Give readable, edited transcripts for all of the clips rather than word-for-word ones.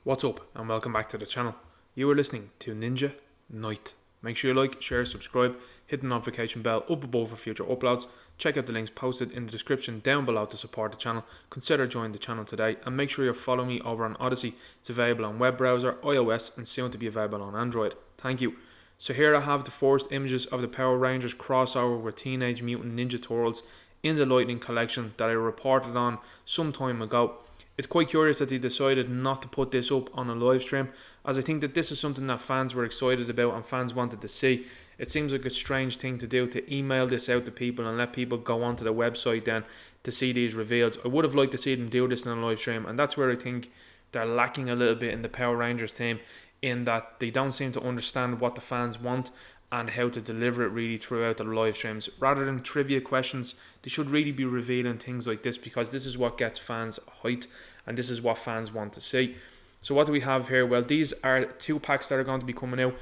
What's up and welcome back to the channel. You are listening to Ninja Night. Make sure you like, share, subscribe, hit the notification bell up above for future uploads. Check out the links posted in the description down below to support the channel. Consider joining the channel today and make sure you follow me over on Odyssey. It's available on web browser, iOS and soon to be available on Android. Thank you. So here I have the first images of the Power Rangers crossover with Teenage Mutant Ninja Turtles in the Lightning collection that I reported on some time ago. It's quite curious that they decided not to put this up on a live stream, as I think that this is something that fans were excited about and fans wanted to see. It seems like a strange thing to do, to email this out to people and let people go onto the website then to see these reveals. I would have liked to see them do this in a live stream, and that's where I think they're lacking a little bit in the Power Rangers team, in that they don't seem to understand what the fans want and how to deliver it really throughout the live streams. Rather than trivia questions, they should really be revealing things like this, because this is what gets fans hyped and this is what fans want to see. So what do we have here? Well, these are 2-packs that are going to be coming out.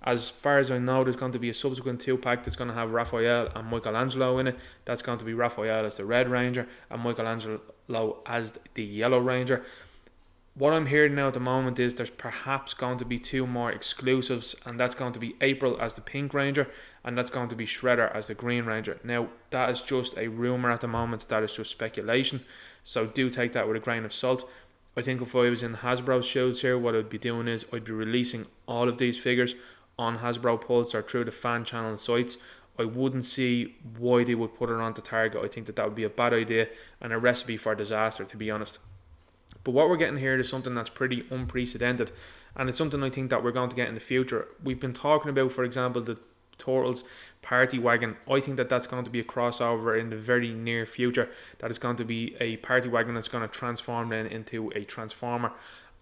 As far as I know, there's going to be a subsequent 2-pack that's going to have Raphael and Michelangelo in it. That's going to be Raphael as the Red Ranger and Michelangelo as the Yellow Ranger. What I'm hearing now at the moment is there's perhaps going to be 2 more exclusives, and that's going to be April as the Pink Ranger and that's going to be Shredder as the Green Ranger. Now, that is just a rumour at the moment, that is just speculation, so do take that with a grain of salt. I think if I was in Hasbro's shows here, what I'd be doing is I'd be releasing all of these figures on Hasbro Pulse or through the fan channel sites. I wouldn't see why they would put it onto Target. I think that would be a bad idea and a recipe for disaster, to be honest. But what we're getting here is something that's pretty unprecedented, and it's something I think that we're going to get in the future. We've been talking about, for example, the Turtles party wagon. I think that that's going to be a crossover in the very near future. That is going to be a party wagon that's going to transform then into a transformer.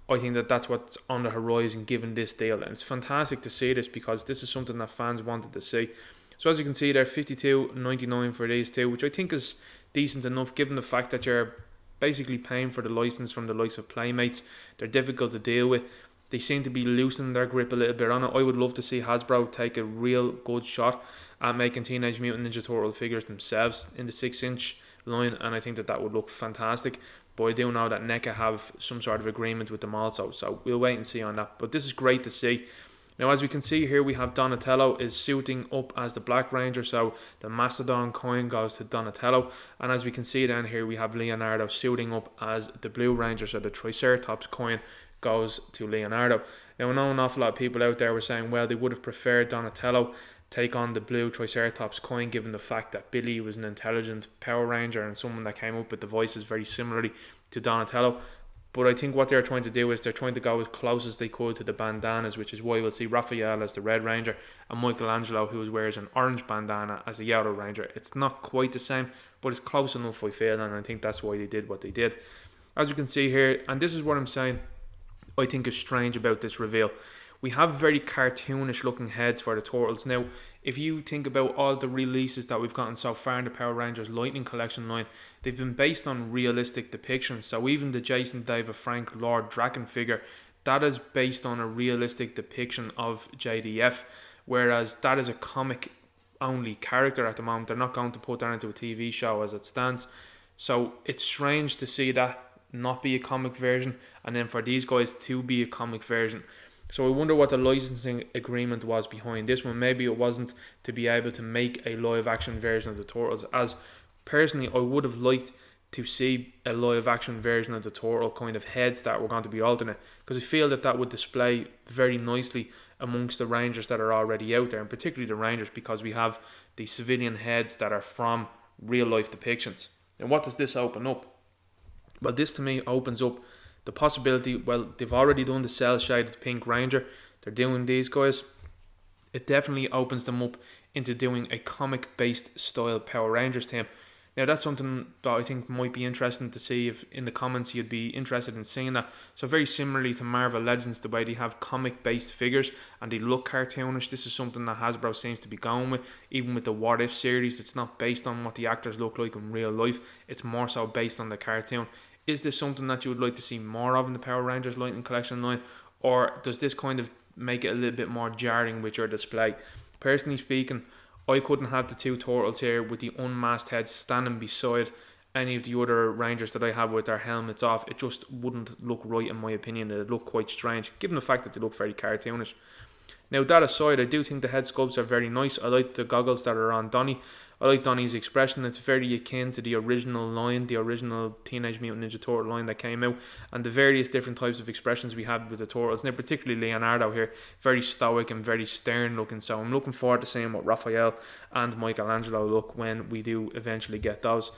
I think that that's what's on the horizon given this deal, and it's fantastic to see this because this is something that fans wanted to see. So as you can see, they're $52.99 for these two, which I think is decent enough given the fact that you're basically paying for the license from the likes of Playmates. They're difficult to deal with. They seem to be loosening their grip a little bit on it. I would love to see Hasbro take a real good shot at making Teenage Mutant Ninja Turtle figures themselves in the 6-inch line, and I think that would look fantastic. But I do know that NECA have some sort of agreement with them also, so we'll wait and see on that. But this is great to see. Now, as we can see here, we have Donatello is suiting up as the Black Ranger, so the Mastodon coin goes to Donatello. And as we can see down here, we have Leonardo suiting up as the Blue Ranger, so the Triceratops coin goes to Leonardo. Now, I know an awful lot of people out there were saying, well, they would have preferred Donatello take on the blue Triceratops coin, given the fact that Billy was an intelligent Power Ranger and someone that came up with devices very similarly to Donatello. But I think what they're trying to do is they're trying to go as close as they could to the bandanas, which is why we'll see Raphael as the Red Ranger and Michelangelo, who wears an orange bandana, as the Yellow Ranger. It's not quite the same, but it's close enough, I feel, and I think that's why they did what they did. As you can see here, and this is what I'm saying I think is strange about this reveal. We have very cartoonish looking heads for the Turtles. Now, if you think about all the releases that we've gotten so far in the Power Rangers Lightning Collection line, they've been based on realistic depictions. So even the Jason David Frank Lord Draken figure, that is based on a realistic depiction of JDF, whereas that is a comic only character at the moment. They're not going to put that into a TV show as it stands. So it's strange to see that not be a comic version, and then for these guys to be a comic version. So I wonder what the licensing agreement was behind this one. Maybe it wasn't to be able to make a live action version of the Turtles, as personally I would have liked to see a live action version of the Turtle kind of heads that were going to be alternate, because I feel that would display very nicely amongst the Rangers that are already out there, and particularly the Rangers, because we have the civilian heads that are from real life depictions. And what does this open up? Well, this to me opens up the possibility, well, they've already done the cell shaded Pink Ranger, they're doing these guys. It definitely opens them up into doing a comic based style Power Rangers team. Now that's something that I think might be interesting to see if in the comments you'd be interested in seeing that. So very similarly to Marvel Legends, the way they have comic based figures and they look cartoonish, this is something that Hasbro seems to be going with. Even with the What If series, it's not based on what the actors look like in real life, it's more so based on the cartoon. Is this something that you would like to see more of in the Power Rangers Lightning Collection line, or does this kind of make it a little bit more jarring with your display? Personally speaking, I couldn't have the 2 Turtles here with the unmasked heads standing beside any of the other Rangers that I have with their helmets off, it just wouldn't look right in my opinion. It'd look quite strange, given the fact that they look very cartoonish. Now, that aside, I do think the head sculpts are very nice. I like the goggles that are on Donnie. I like Donnie's expression. It's very akin to the original line, the original Teenage Mutant Ninja Turtle line that came out, and the various different types of expressions we had with the Turtles. Now, particularly Leonardo here, very stoic and very stern looking. So I'm looking forward to seeing what Raphael and Michelangelo look when we do eventually get those.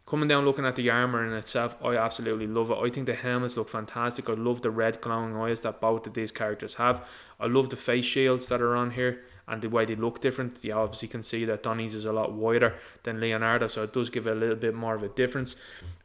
Coming down, looking at the armour in itself, I absolutely love it. I think the helmets look fantastic. I love the red glowing eyes that both of these characters have. I love the face shields that are on here and the way they look different. You obviously can see that Donnie's is a lot wider than Leonardo, so it does give it a little bit more of a difference.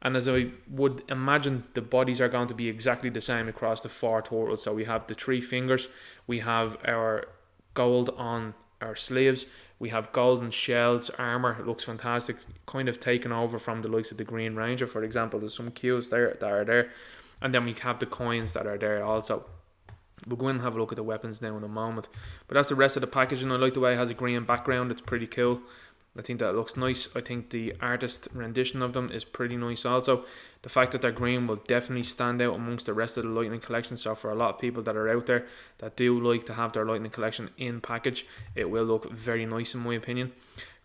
And as I would imagine, the bodies are going to be exactly the same across the 4 turtles. So we have the 3 fingers, we have our gold on our sleeves, we have golden shells armor. It looks fantastic, kind of taken over from the likes of the Green Ranger, for example. There's some cues there that are there, and then we have the coins that are there also. We'll go in and have a look at the weapons now in a moment, but that's the rest of the packaging. I like the way it has a green background. It's pretty cool. I think that looks nice. I think the artist rendition of them is pretty nice also. The fact that they're green will definitely stand out amongst the rest of the Lightning collection. So for a lot of people that are out there that do like to have their Lightning collection in package, it will look very nice in my opinion.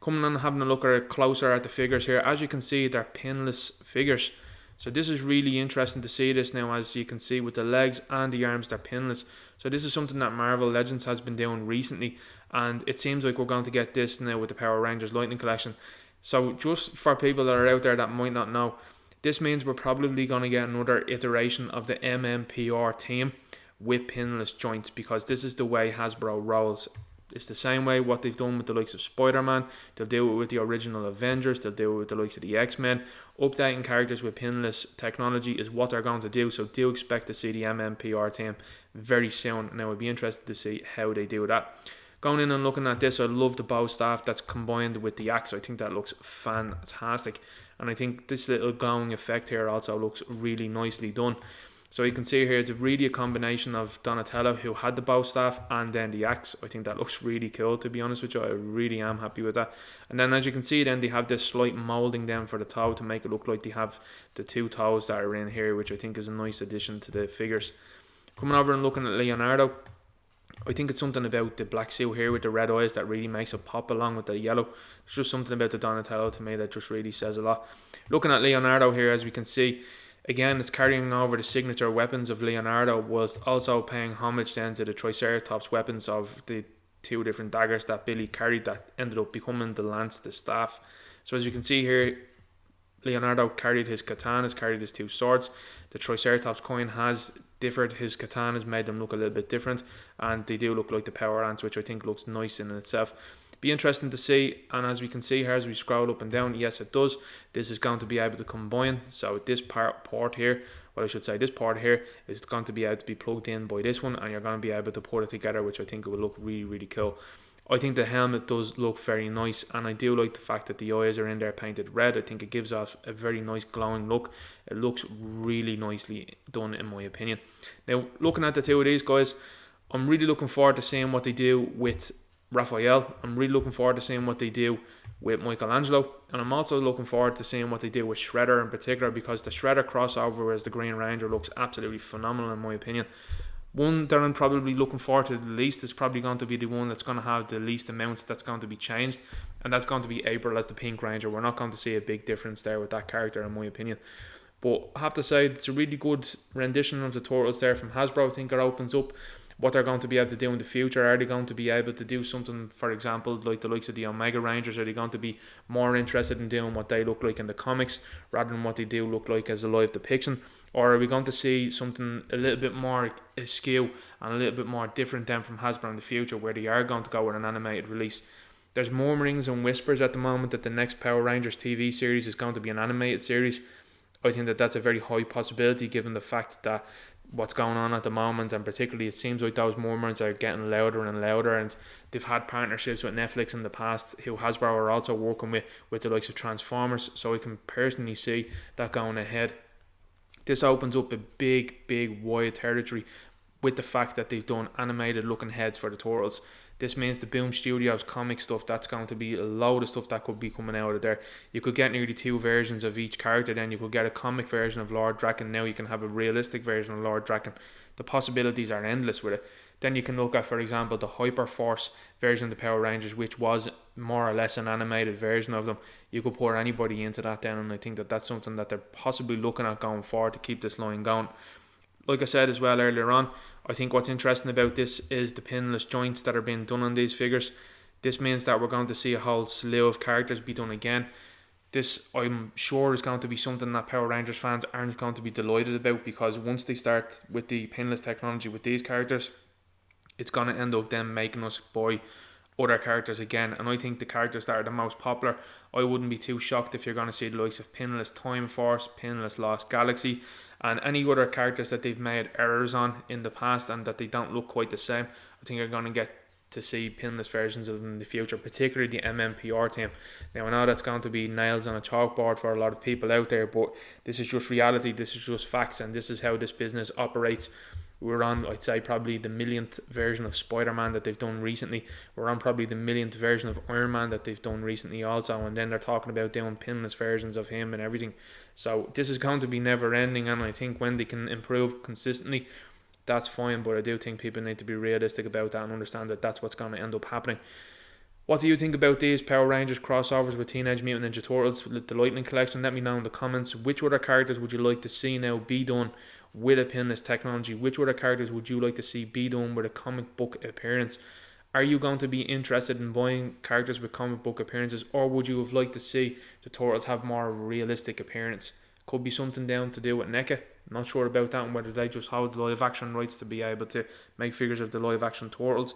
Coming on and having a look at it closer at the figures here, as you can see, they're pinless figures. So this is really interesting to see this now. As you can see, with the legs and the arms, they're pinless. So this is something that Marvel Legends has been doing recently, and it seems like we're going to get this now with the Power Rangers Lightning Collection. So just for people that are out there that might not know, this means we're probably going to get another iteration of the MMPR team with pinless joints, because this is the way Hasbro rolls. It's the same way what they've done with the likes of Spider-Man. They'll do it with the original Avengers. They'll do it with the likes of the X-Men. Updating characters with pinless technology is what they're going to do. So do expect to see the MMPR team very soon. Now, I'd be interested to see how they do that. Going in and looking at this, I love the bow staff that's combined with the axe. I think that looks fantastic. And I think this little glowing effect here also looks really nicely done. So you can see here, it's really a combination of Donatello, who had the bow staff, and then the axe. I think that looks really cool, to be honest with you. I really am happy with that. And then as you can see, then they have this slight moulding down for the toe to make it look like they have the 2 toes that are in here, which I think is a nice addition to the figures. Coming over and looking at Leonardo, I think it's something about the black suit here with the red eyes that really makes it pop along with the yellow. It's just something about the Donatello to me that just really says a lot. Looking at Leonardo here, as we can see, again, it's carrying over the signature weapons of Leonardo, whilst also paying homage then to the triceratops weapons of the 2 different daggers that Billy carried that ended up becoming the lance, the staff. So as you can see here, Leonardo carried his katanas, carried his 2 swords. The triceratops coin has differed. His katanas made them look a little bit different, and they do look like the power ants, which I think looks nice in itself. Be interesting to see. And as we can see here, as we scroll up and down, yes, it does. This is going to be able to combine. So this port here, well, I should say this part here is going to be able to be plugged in by this one, and you're going to be able to put it together, which I think it will look really, really cool. I think the helmet does look very nice, and I do like the fact that the eyes are in there painted red. I think it gives off a very nice glowing look. It looks really nicely done in my opinion. Now, looking at the 2 of these guys, I'm really looking forward to seeing what they do with Raphael. I'm really looking forward to seeing what they do with Michelangelo, and I'm also looking forward to seeing what they do with Shredder in particular, because the Shredder crossover as the Green Ranger looks absolutely phenomenal in my opinion. One that I'm probably looking forward to the least is probably going to be the one that's going to have the least amounts that's going to be changed, and that's going to be April as the Pink Ranger. We're not going to see a big difference there with that character in my opinion. But I have to say, it's a really good rendition of the Turtles there from Hasbro. I think it opens up what they're going to be able to do in the future. Are they going to be able to do something, for example, like the likes of the Omega Rangers? Are they going to be more interested in doing what they look like in the comics rather than what they do look like as a live depiction? Or are we going to see something a little bit more askew and a little bit more different then from Hasbro in the future, where they are going to go with an animated release? There's murmurings and whispers at the moment that the next Power Rangers TV series is going to be an animated series. I think that that's a very high possibility, given the fact that what's going on at the moment, and particularly it seems like those murmurs are getting louder and louder, and they've had partnerships with Netflix in the past, who Hasbro are also working with the likes of Transformers, so I can personally see that going ahead. This opens up a big wide territory with the fact that they've done animated looking heads for the Turtles. This means the Boom Studios comic stuff, that's going to be a load of stuff that could be coming out of there. You could get nearly 2 versions of each character, then you could get a comic version of Lord Draken, now you can have a realistic version of Lord Draken. The possibilities are endless with it. Then you can look at, for example, the Hyperforce version of the Power Rangers, which was more or less an animated version of them. You could pour anybody into that then, and I think that that's something that they're possibly looking at going forward to keep this line going. Like I said as well earlier on, I think what's interesting about this is the pinless joints that are being done on these figures. This means that we're going to see a whole slew of characters be done again. This, I'm sure, is going to be something that Power Rangers fans aren't going to be delighted about, because once they start with the pinless technology with these characters, it's going to end up them making us buy other characters again. And I think the characters that are the most popular, I wouldn't be too shocked if you're going to see the likes of Pinless Time Force, Pinless Lost Galaxy, and any other characters that they've made errors on in the past and that they don't look quite the same. I think you're going to get to see pinless versions of them in the future, particularly the MMPR team. Now, I know that's going to be nails on a chalkboard for a lot of people out there, but this is just reality, this is just facts, and this is how this business operates. We're on, I'd say, probably the millionth version of Spider-Man that they've done recently. We're on probably the millionth version of Iron Man that they've done recently also, and then they're talking about doing pinless versions of him and everything. So this is going to be never ending, and I think when they can improve consistently, that's fine, but I do think people need to be realistic about that and understand that that's what's going to end up happening. What do you think about these Power Rangers crossovers with Teenage Mutant Ninja Turtles, the Lightning Collection? Let me know in the comments. Which other characters would you like to see now be done with a pinless technology? Which other characters would you like to see be done with a comic book appearance? Are you going to be interested in buying characters with comic book appearances, or would you have liked to see the Turtles have more realistic appearance? Could be something down to do with NECA. I'm not sure about that and whether they just hold the live action rights to be able to make figures of the live action Turtles.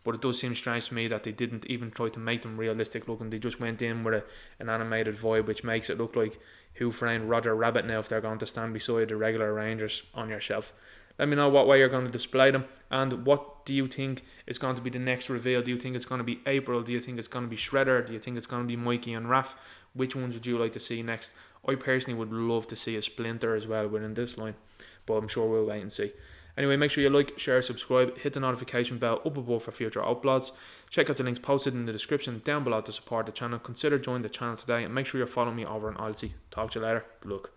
But it does seem strange to me that they didn't even try to make them realistic looking. They just went in with an animated vibe, which makes it look like Who Framed Roger Rabbit now if they're going to stand beside the regular Rangers on your shelf. Let me know what way you're going to display them, and what do you think is going to be the next reveal? Do you think it's going to be April? Do you think it's going to be Shredder? Do you think it's going to be Mikey and Raph? Which ones would you like to see next? I personally would love to see a Splinter as well within this line, but I'm sure we'll wait and see. Anyway, make sure you like, share, subscribe, hit the notification bell up above for future uploads. Check out the links posted in the description down below to support the channel. Consider joining the channel today, and make sure you're following me over on Odyssey. Talk to you later. Good luck.